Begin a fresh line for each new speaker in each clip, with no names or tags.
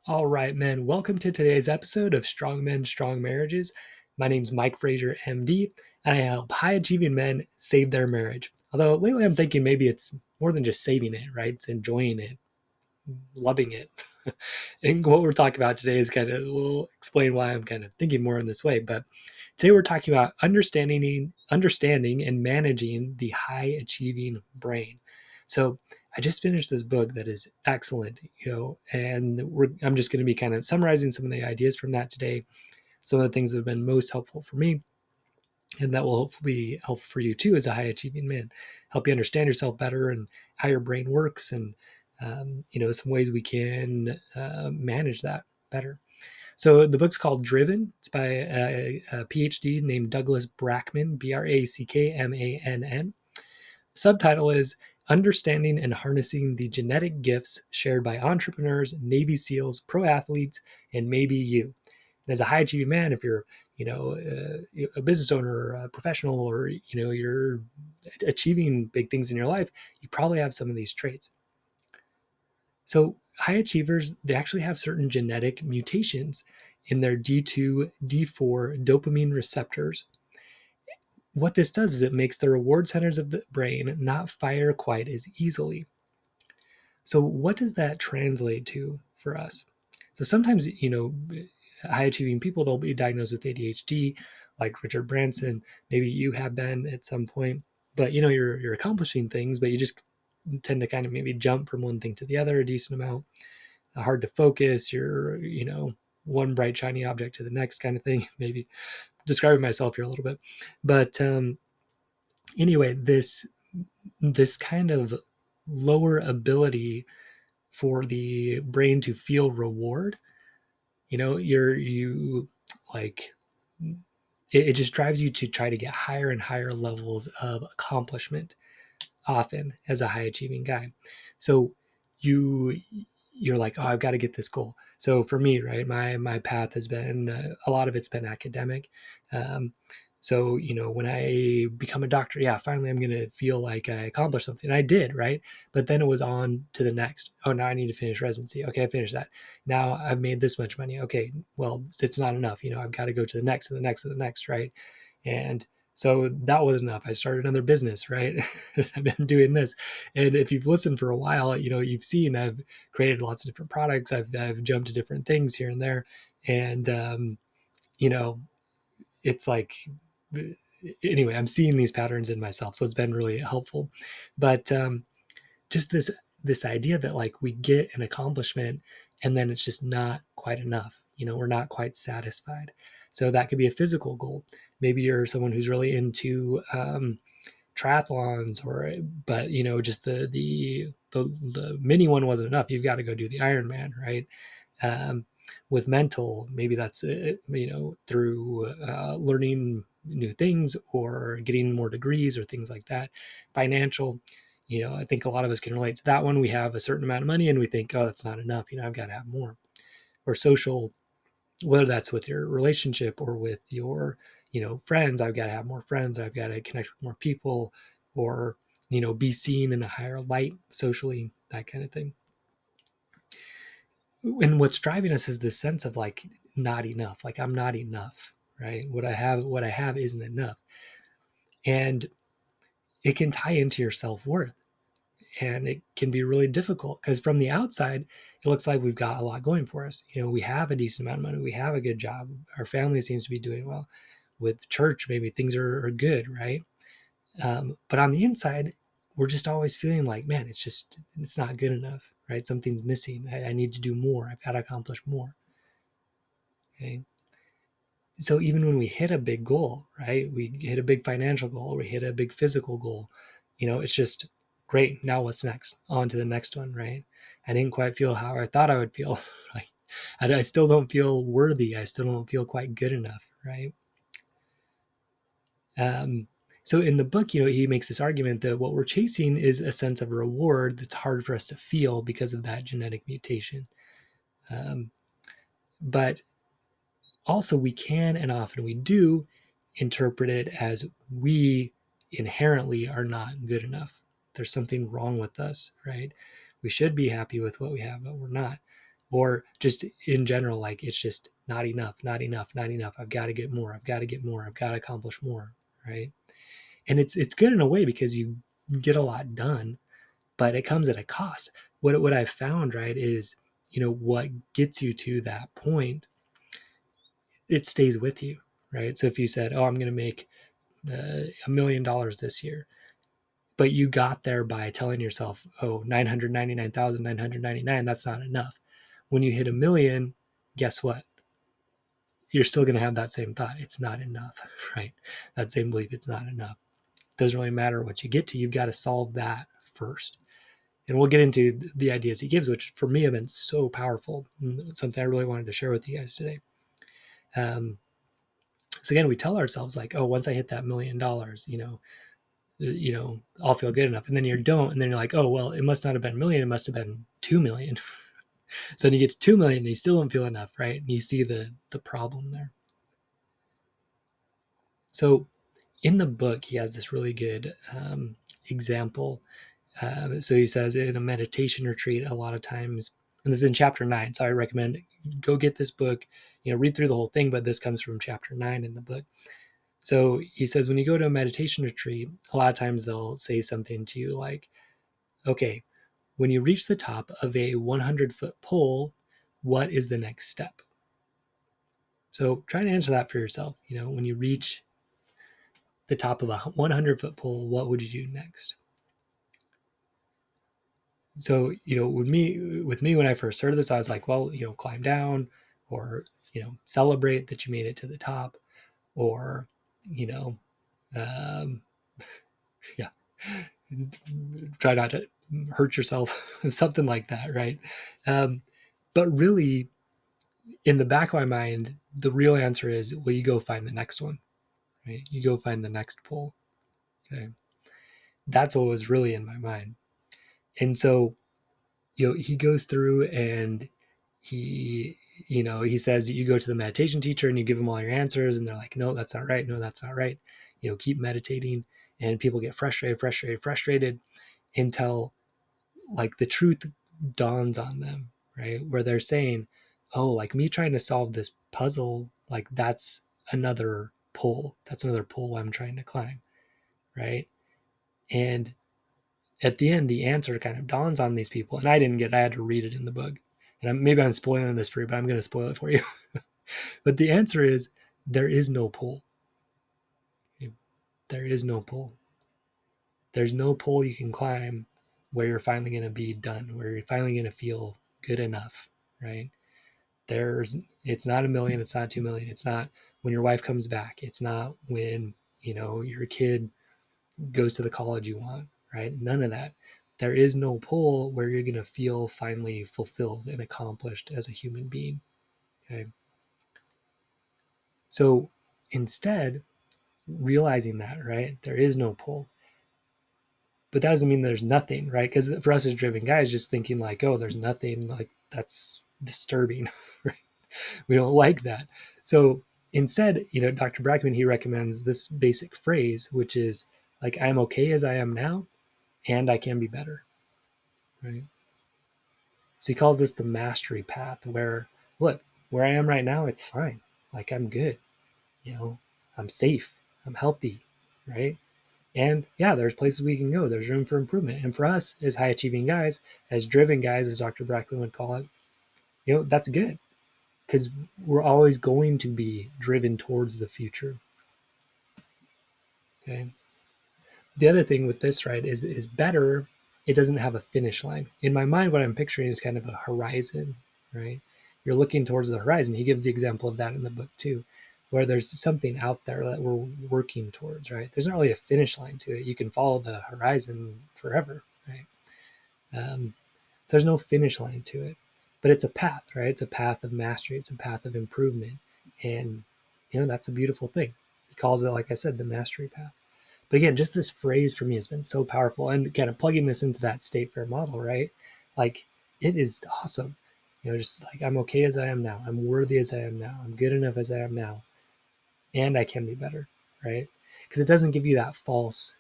All right, men, welcome to today's episode of Strong Men, Strong Marriages. My name's Mike Frazier, MD, and I help high achieving men save their marriage. Although lately I'm thinking maybe it's more than just saving it, right? It's enjoying it, loving it. And what we're talking about today is we'll explain why I'm kind of thinking more in this way. But today we're talking about understanding and managing the high achieving brain. So I just finished this book that is excellent, and I'm just going to be kind of summarizing some of the ideas from that today, some of the things that have been most helpful for me, and that will hopefully be helpful for you too as a high achieving man. Help you understand yourself better and how your brain works, and some ways we can manage that better. So the book's called Driven. It's by a PhD named Douglas Brackmann, Brackmann. The subtitle is Understanding and Harnessing the Genetic Gifts Shared by Entrepreneurs, Navy SEALs, Pro Athletes, and Maybe You. And as a high achieving man, if you're a business owner or a professional, or you're achieving big things in your life, you probably have some of these traits. So high achievers, they actually have certain genetic mutations in their D2, D4 dopamine receptors. What this does is it makes the reward centers of the brain not fire quite as easily. So what does that translate to for us? So sometimes, high achieving people, they'll be diagnosed with ADHD, like Richard Branson. Maybe you have been at some point, but you're accomplishing things, but you just tend to kind of maybe jump from one thing to the other a decent amount. Hard to focus. You're, one bright shiny object to the next kind of thing. Maybe describing myself here a little bit, but anyway, this kind of lower ability for the brain to feel reward, you like it just drives you to try to get higher and higher levels of accomplishment, often as a high achieving guy. So you're like, oh, I've got to get this goal. So for me, right, my path has been a lot of it's been academic. So when I become a doctor, yeah, finally I'm going to feel like I accomplished something. And I did, right? But then it was on to the next. Oh, now I need to finish residency. Okay, I finished that. Now I've made this much money. Okay, well, it's not enough. I've got to go to the next and the next and the next, right? And so that was enough. I started another business, right? I've been doing this. And if you've listened for a while, you've seen I've created lots of different products. I've jumped to different things here and there. And, it's like, anyway, I'm seeing these patterns in myself. So it's been really helpful. But just this idea that like we get an accomplishment and then it's just not quite enough. We're not quite satisfied. So that could be a physical goal. Maybe you're someone who's really into triathlons, but just the mini one wasn't enough. You've got to go do the Ironman, right? Um, with mental, maybe that's through learning new things or getting more degrees or things like that. Financial, I think a lot of us can relate to that one. We have a certain amount of money and we think, oh, that's not enough. I've got to have more. Or social, whether that's with your relationship or with your friends. I've got to have more friends. I've got to connect with more people, or be seen in a higher light socially, that kind of thing. And what's driving us is this sense of like not enough, like I'm not enough, right? What I have isn't enough. And it can tie into your self-worth, and it can be really difficult because from the outside it looks like we've got a lot going for us. We have a decent amount of money, we have a good job, our family seems to be doing well, with church maybe things are good, right? But on the inside we're just always feeling like, man, it's not good enough, right? Something's missing. I need to do more. I've got to accomplish more. Okay. So even when we hit a big goal, right, we hit a big financial goal, we hit a big physical goal, it's just great. Now what's next? On to the next one, right? I didn't quite feel how I thought I would feel. Like, I still don't feel worthy. I still don't feel quite good enough, right? So in the book, he makes this argument that what we're chasing is a sense of reward that's hard for us to feel because of that genetic mutation. But also, we can, and often we do, interpret it as we inherently are not good enough. There's something wrong with us, right? We should be happy with what we have, but we're not. or just in general, like it's just not enough, not enough, not enough. I've got to get more. I've got to get more. I've got to accomplish more, right? And it's good in a way because you get a lot done, but it comes at a cost. What I've found, right, is what gets you to that point, it stays with you, right? So if you said, "Oh, I'm going to make $1 million this year," but you got there by telling yourself, "Oh, 999,999, that's not enough." When you hit a million, guess what? You're still going to have that same thought. It's not enough, right? That same belief, it's not enough. It doesn't really matter what you get to. You've got to solve that first. And we'll get into the ideas he gives, which for me have been so powerful. Something I really wanted to share with you guys today. So again, we tell ourselves like, "Oh, once I hit that $1 million, I'll feel good enough." And then you don't, and then you're like, "Oh, well, it must not have been a million. It must have been 2 million." So then you get to 2 million, and you still don't feel enough, right? And you see the problem there. So in the book, he has this really good example. So he says in a meditation retreat, a lot of times, and this is in chapter 9. So I recommend go get this book, read through the whole thing, but this comes from chapter 9 in the book. So he says, when you go to a meditation retreat, a lot of times they'll say something to you like, "Okay, when you reach the top of a 100-foot pole, what is the next step?" So try to answer that for yourself. When you reach the top of a 100-foot pole, what would you do next? So with me when I first heard this, I was like, well, climb down, or celebrate that you made it to the top, or you know um, yeah, try not to hurt yourself, something like that, right? um, but really, in the back of my mind, the real answer is, well, you go find the next one, right? You go find the next pole. Okay, that's what was really in my mind. And so he goes through, and he he says, you go to the meditation teacher and you give them all your answers, and they're like, "No, that's not right. No, that's not right." Keep meditating. And people get frustrated until like the truth dawns on them, right? Where they're saying, "Oh, like me trying to solve this puzzle, like that's another pole. That's another pole I'm trying to climb." Right. And at the end, the answer kind of dawns on these people. And I didn't get it. I had to read it in the book. And maybe I'm spoiling this for you, but I'm going to spoil it for you. But the answer is, there is no pole. There is no pole. There's no pole you can climb where you're finally going to be done, where you're finally going to feel good enough, right? It's not a million, it's not 2 million. It's not when your wife comes back. It's not when, your kid goes to the college you want, right? None of that. There is no pole where you're going to feel finally fulfilled and accomplished as a human being. Okay. So instead, realizing that, right, there is no pole, but that doesn't mean there's nothing, right? Because for us as driven guys, just thinking like, "Oh, there's nothing," like that's disturbing, right? We don't like that. So instead, Dr. Brackmann, he recommends this basic phrase, which is like, "I'm okay as I am now, and I can be better," right? So he calls this the mastery path, where, look, where I am right now, it's fine. Like I'm good, you know, I'm safe, I'm healthy, right? And yeah, there's places we can go. There's room for improvement. And for us as high achieving guys, as driven guys, as Dr. Brackman would call it, that's good, because we're always going to be driven towards the future. Okay. The other thing with this, right, is better. It doesn't have a finish line. In my mind, what I'm picturing is kind of a horizon, right? You're looking towards the horizon. He gives the example of that in the book too, where there's something out there that we're working towards, right? There's not really a finish line to it. You can follow the horizon forever, right? So there's no finish line to it, but it's a path, right? It's a path of mastery. It's a path of improvement, and that's a beautiful thing. He calls it, like I said, the mastery path. But again, just this phrase for me has been so powerful, and kind of plugging this into that state fair model, right? Like it is awesome. Just like, I'm okay as I am now. I'm worthy as I am now. I'm good enough as I am now, and I can be better, right? Because it doesn't give you that false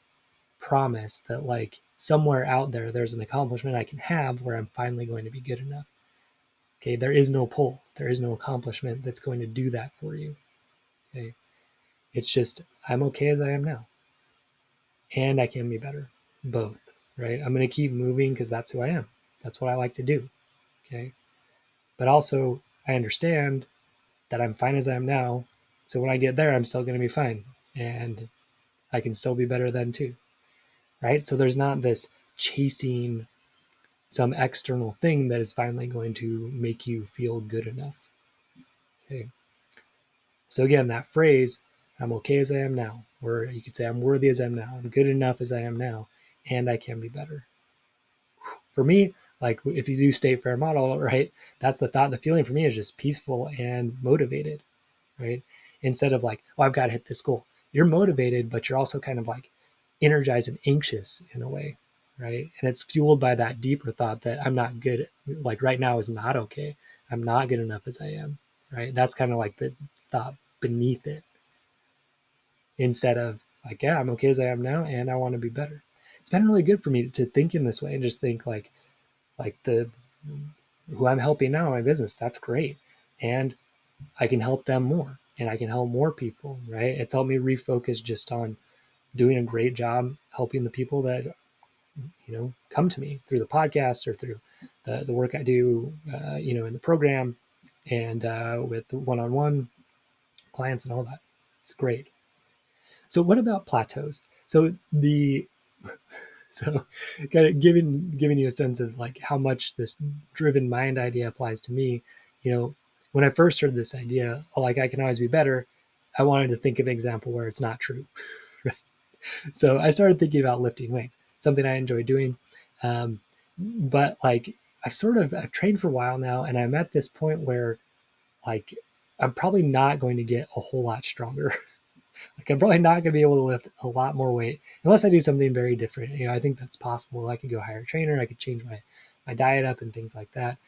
promise that like somewhere out there there's an accomplishment I can have where I'm finally going to be good enough. Okay, there is no pull. There is no accomplishment that's going to do that for you. Okay, it's just I'm okay as I am now, and I can be better. Both, right? I'm going to keep moving because that's who I am. That's what I like to do. Okay, but also I understand that I'm fine as I am now. So when I get there, I'm still going to be fine, and I can still be better then too, right? So there's not this chasing some external thing that is finally going to make you feel good enough. Okay. So again, that phrase, I'm okay as I am now, or you could say I'm worthy as I am now, I'm good enough as I am now, and I can be better. For me, like if you do state fair model, right, that's the thought. The feeling for me is just peaceful and motivated, right? Instead of like, oh, I've got to hit this goal. You're motivated, but you're also kind of like energized and anxious in a way, right? And it's fueled by that deeper thought that I'm not good, like right now is not okay. I'm not good enough as I am, right? That's kind of like the thought beneath it, instead of like, yeah, I'm okay as I am now and I want to be better. It's been really good for me to think in this way and just think like the who I'm helping now in my business, that's great. And I can help them more and I can help more people, right? It's helped me refocus just on doing a great job helping the people that, come to me through the podcast or through the work I do, in the program and with one-on-one clients and all that. It's great. So what about plateaus? So the so kind of giving you a sense of like how much this driven mind idea applies to me. When I first heard this idea, like I can always be better, I wanted to think of an example where it's not true. Right? So I started thinking about lifting weights, something I enjoy doing. But like I've trained for a while now, and I'm at this point where like I'm probably not going to get a whole lot stronger. Like I'm probably not going to be able to lift a lot more weight unless I do something very different. I think that's possible. I could go hire a trainer. I could change my diet up and things like that.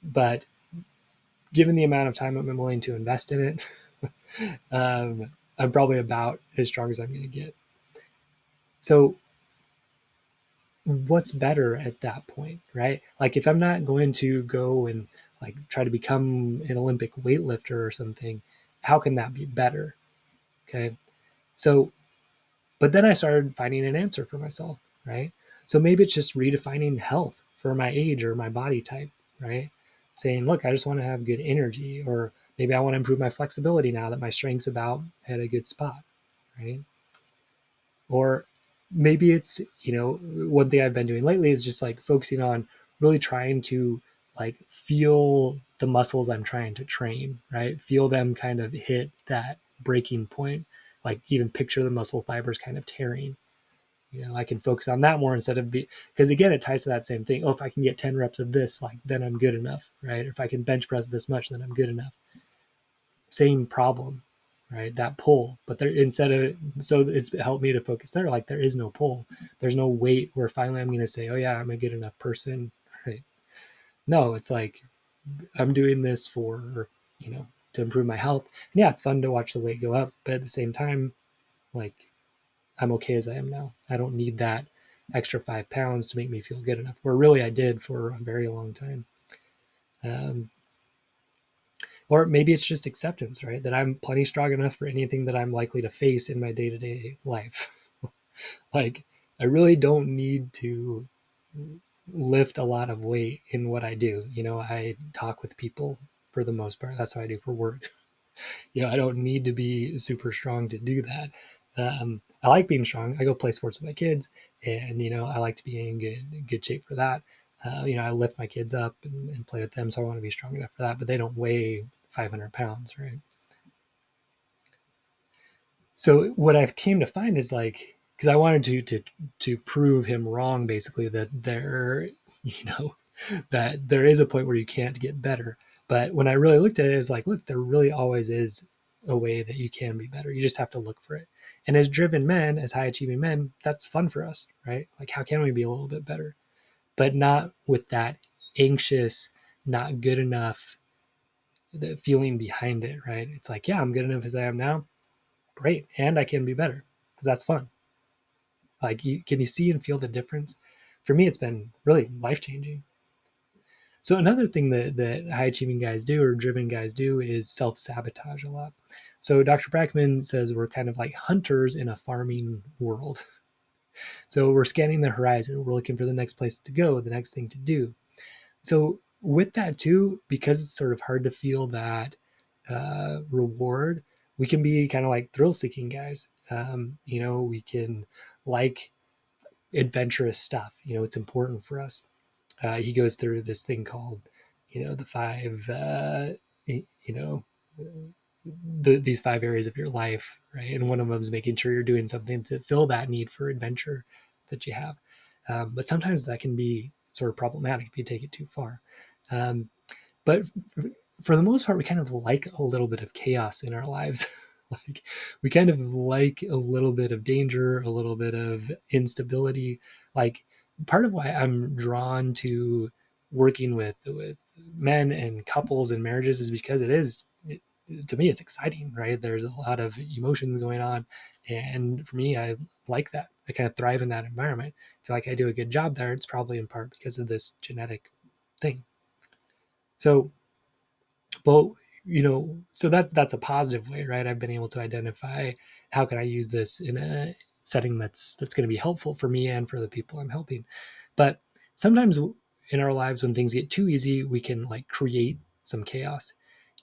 But given the amount of time I'm willing to invest in it, I'm probably about as strong as I'm going to get. So what's better at that point, right? Like if I'm not going to go and like try to become an Olympic weightlifter or something, how can that be better? Okay. So but then I started finding an answer for myself, right? So maybe it's just redefining health for my age or my body type, right? Saying, look, I just want to have good energy, or maybe I want to improve my flexibility now that my strength's about at a good spot, right? Or maybe it's, one thing I've been doing lately is just like focusing on really trying to like feel the muscles I'm trying to train, right? Feel them kind of hit that breaking point, like even picture the muscle fibers kind of tearing. I can focus on that more instead of because again, it ties to that same thing. Oh, if I can get 10 reps of this, like then I'm good enough, right? Or if I can bench press this much, then I'm good enough. Same problem, right? That pull, but there instead of so it's helped me to focus there. Like there is no pull, there's no weight where finally I'm going to say, oh yeah, I'm a good enough person, right? No, it's like I'm doing this for to improve my health. And yeah, it's fun to watch the weight go up, but at the same time, like I'm okay as I am now. I don't need that extra 5 pounds to make me feel good enough. Where really I did for a very long time. Um, or maybe it's just acceptance, right? That I'm plenty strong enough for anything that I'm likely to face in my day to day life. Like, I really don't need to lift a lot of weight in what I do. I talk with people for the most part. That's what I do for work. I don't need to be super strong to do that. I like being strong. I go play sports with my kids, and I like to be in good shape for that. I lift my kids up and play with them, so I want to be strong enough for that. But they don't weigh 500 pounds, right? So what I've came to find is like because I wanted to prove him wrong, basically that you know, that there is a point where you can't get better. But when I really looked at it, it's like, look, there really always is a way that you can be better. You just have to look for it. And as driven men, as high achieving men, that's fun for us, right? Like, how can we be a little bit better? But not with that anxious, not good enough, the feeling behind it, right? It's like, yeah, I'm good enough as I am now. Great. And I can be better because that's fun. Like, can you see and feel the difference? For me, it's been really life changing. So another thing that high achieving guys do, or driven guys do, is self-sabotage a lot. So Dr. Brackmann says we're kind of like hunters in a farming world. So we're scanning the horizon. We're looking for the next place to go, the next thing to do. So with that too, because it's sort of hard to feel that reward, we can be kind of like thrill seeking guys. We can like adventurous stuff. It's important for us. He goes through this thing called, the five, you know, these five areas of your life, right? And one of them is making sure you're doing something to fill that need for adventure that you have. But sometimes that can be sort of problematic if you take it too far. Um, but for the most part, we kind of like a little bit of chaos in our lives. Like we kind of like a little bit of danger, a little bit of instability. Like part of why I'm drawn to working with men and couples and marriages is because to me it's exciting, right? There's a lot of emotions going on, and for me, I like that. I kind of thrive in that environment. I feel like I do a good job there. It's probably in part because of this genetic thing. So, but so that's a positive way, right? I've been able to identify how can I use this in a setting that's going to be helpful for me and for the people I'm helping. But sometimes in our lives, when things get too easy, we can like create some chaos,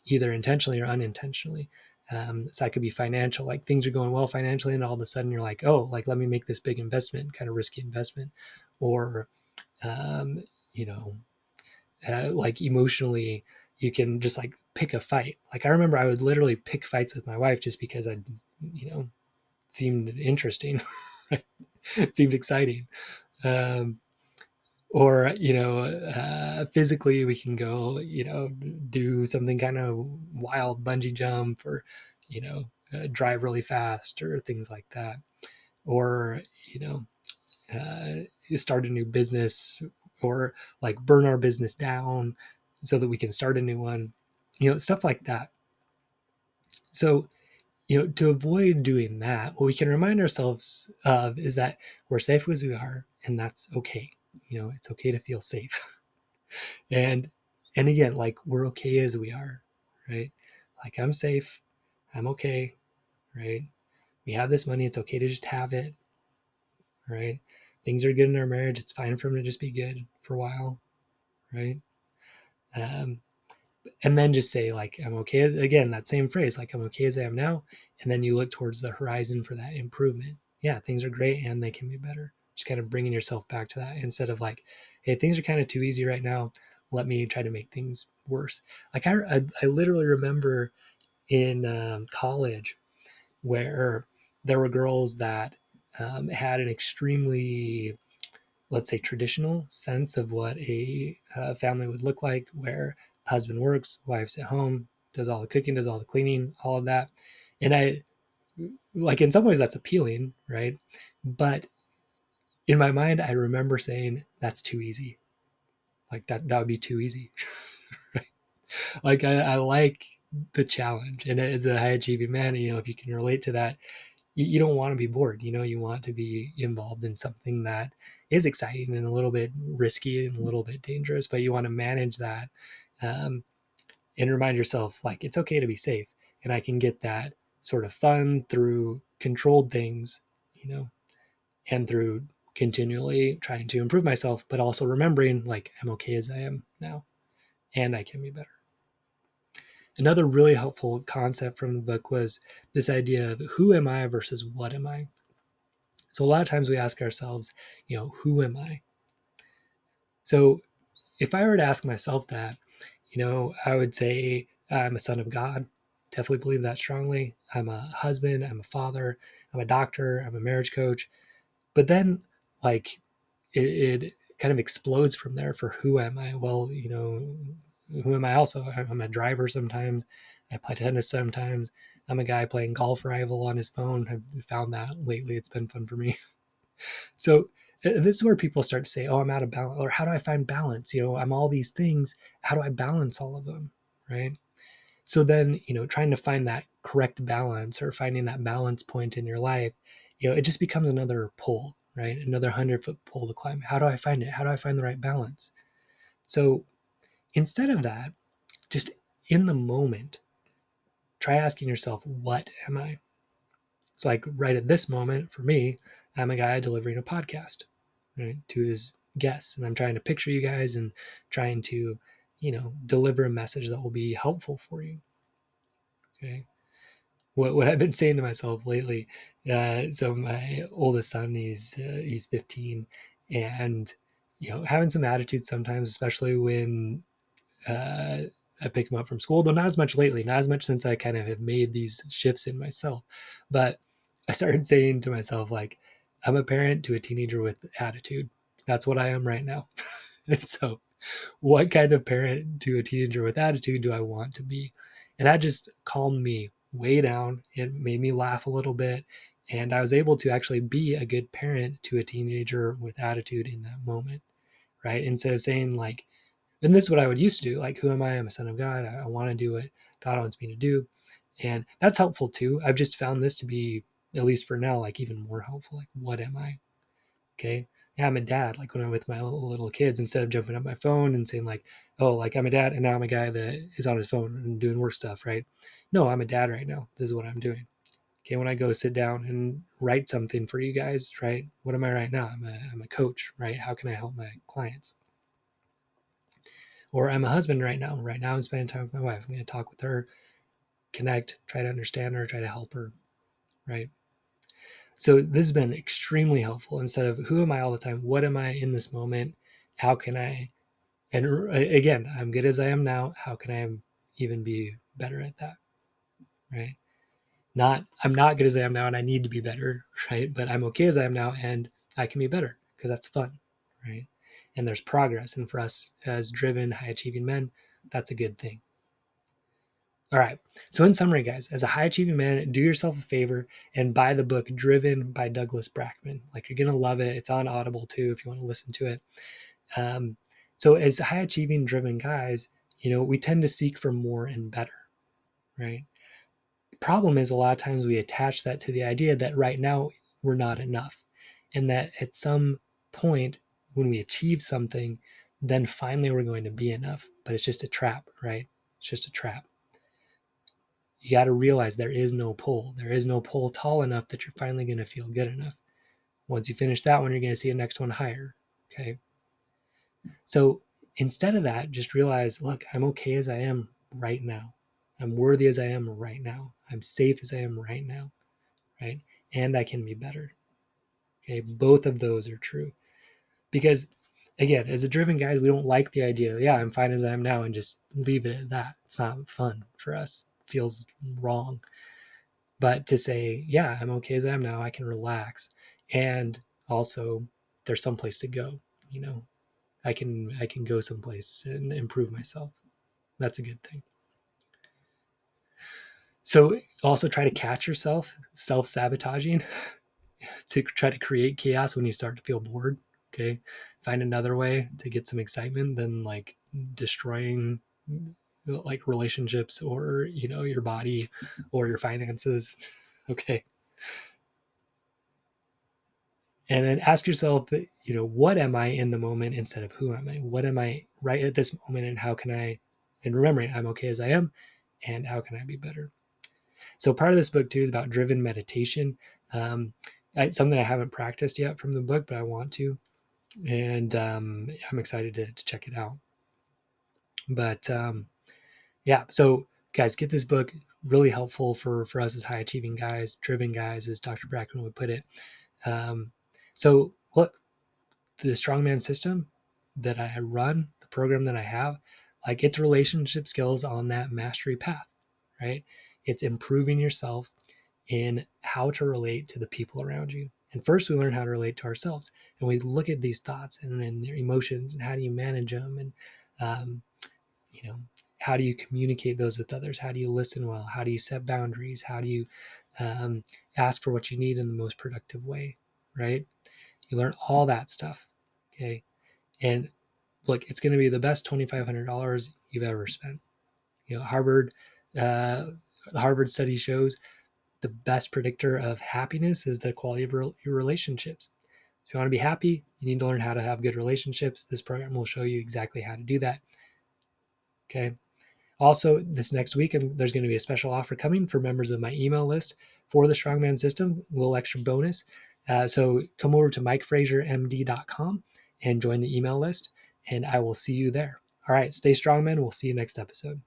either intentionally or unintentionally. So that could be financial, like things are going well financially, and all of a sudden you're like, oh, like let me make this big investment, kind of risky investment, or um, you know, like emotionally you can just like pick a fight. Like I remember I would literally pick fights with my wife just because I you know seemed interesting. Right? It seemed exciting. um, or physically we can go do something kind of wild, bungee jump, or drive really fast or things like that, or start a new business, or like burn our business down so that we can start a new one, stuff like that. So, to avoid doing that, what we can remind ourselves of is that we're safe as we are, and that's okay. It's okay to feel safe. And again, like we're okay as we are, right? Like I'm safe, I'm okay, right? We have this money, it's okay to just have it, right? Things are good in our marriage, it's fine for them to just be good for a while, right? Um, and then just say like I'm okay. Again, that same phrase, like I'm okay as I am now, and then you look towards the horizon for that improvement. Yeah, things are great and they can be better. Just kind of bringing yourself back to that instead of like, hey, things are kind of too easy right now. Let me try to make things worse. Like I literally remember in college where there were girls that had an extremely, let's say, traditional sense of what a family would look like, where husband works, wife's at home, does all the cooking, does all the cleaning, all of that. And I, like, in some ways that's appealing, right? But in my mind, I remember saying that's too easy. Like that would be too easy. Right? Like I like the challenge, and as a high achieving man, if you can relate to that, you don't want to be bored. You want to be involved in something that is exciting and a little bit risky and a little bit dangerous, but you want to manage that, um, and remind yourself like it's okay to be safe, and I can get that sort of fun through controlled things, you know and through continually trying to improve myself, but also remembering like I'm okay as I am now, and I can be better. Another really helpful concept from the book was this idea of who am I versus what am I. So a lot of times we ask ourselves, who am I? So if I were to ask myself that, I would say I'm a son of God. Definitely believe that strongly. I'm a husband, I'm a father, I'm a doctor, I'm a marriage coach. But then, like, it kind of explodes from there for who am I? Well, who am I also? I'm a driver sometimes. I play tennis sometimes. I'm a guy playing golf rival on his phone. I've found that lately. It's been fun for me. So this is where people start to say, "Oh, I'm out of balance," or "How do I find balance?" I'm all these things. How do I balance all of them? Right. So then, trying to find that correct balance, or finding that balance point in your life, it just becomes another pole, right? Another 100-foot pole to climb. How do I find it? How do I find the right balance? So Instead of that, just in the moment, try asking yourself, what am I? So, like right at this moment, for me, I'm a guy delivering a podcast, right, to his guests, and I'm trying to picture you guys and trying to, deliver a message that will be helpful for you. Okay. What I've been saying to myself lately. So my oldest son, he's 15, and having some attitude sometimes, especially when uh, I pick him up from school, though not as much lately, not as much since I kind of have made these shifts in myself. But I started saying to myself, like, I'm a parent to a teenager with attitude. That's what I am right now. And so, what kind of parent to a teenager with attitude do I want to be? And that just calmed me way down. It made me laugh a little bit. And I was able to actually be a good parent to a teenager with attitude in that moment, right? Instead of saying, like, and this is what I would used to do. Like, who am I? I'm a son of God. I want to do what God wants me to do. And that's helpful too. I've just found this to be, at least for now, like even more helpful. Like, what am I? Okay. Yeah, I'm a dad. Like when I'm with my little kids, instead of jumping up my phone and saying, like, oh, like I'm a dad and now I'm a guy that is on his phone and doing work stuff, right? No, I'm a dad right now. This is what I'm doing. Okay. When I go sit down and write something for you guys, right? What am I right now? I'm a coach, right? How can I help my clients? Or I'm a husband right now. Right now, I'm spending time with my wife. I'm going to talk with her, connect, try to understand her, try to help her, right? So this has been extremely helpful. Instead of who am I all the time, what am I in this moment? How can I, and again, I'm good as I am now. How can I even be better at that, right? Not, I'm not good as I am now and I need to be better, right? But I'm okay as I am now and I can be better because that's fun, right? And there's progress. And for us as driven, high achieving men, that's a good thing. All right. So, in summary, guys, as a high achieving man, do yourself a favor and buy the book Driven by Douglas Brackmann. Like, you're going to love it. It's on Audible too if you want to listen to it. Um, so, as high achieving, driven guys, we tend to seek for more and better, right? The problem is a lot of times we attach that to the idea that right now we're not enough. And that at some point when we achieve something, then finally we're going to be enough. But it's just a trap, right? It's just a trap. You got to realize there is no pole. There is no pole tall enough that you're finally going to feel good enough. Once you finish that one, you're going to see the next one higher. Okay. So instead of that, just realize, look, I'm okay as I am right now. I'm worthy as I am right now. I'm safe as I am right now. Right. And I can be better. Okay. Both of those are true. Because again, as a driven guys, we don't like the idea, yeah, I'm fine as I am now and just leave it at that. It's not fun for us. It feels wrong. But to say, yeah, I'm okay as I am now, I can relax, and also there's some place to go. You know, I can go someplace and improve myself. That's a good thing. So also try to catch yourself self-sabotaging to try to create chaos when you start to feel bored. Okay, find another way to get some excitement than like destroying like relationships or your body or your finances. Okay. And then ask yourself, what am I in the moment instead of who am I? What am I right at this moment, and how can I? And remembering I'm okay as I am, and how can I be better? So part of this book too is about driven meditation. It's something I haven't practiced yet from the book, but I want to, and I'm excited to check it out. But yeah, so guys, get this book. Really helpful for us as high achieving guys, driven guys, as Dr. Brackmann would put it. So look, the strongman system that I run, the program that I have, like it's relationship skills on that mastery path, right? It's improving yourself in how to relate to the people around you. And first, we learn how to relate to ourselves, and we look at these thoughts and then their emotions and how do you manage them, and um, you know, how do you communicate those with others? How do you listen well? How do you set boundaries? How do you um, ask for what you need in the most productive way, right? You learn all that stuff, okay? And look, it's going to be the best $2,500 you've ever spent. Harvard, the Harvard study shows the best predictor of happiness is the quality of your relationships. If you want to be happy, you need to learn how to have good relationships. This program will show you exactly how to do that. Okay. Also, this next week, there's going to be a special offer coming for members of my email list for the Strongman System, a little extra bonus. So come over to mikefraziermd.com and join the email list, and I will see you there. All right, stay strong, men. We'll see you next episode.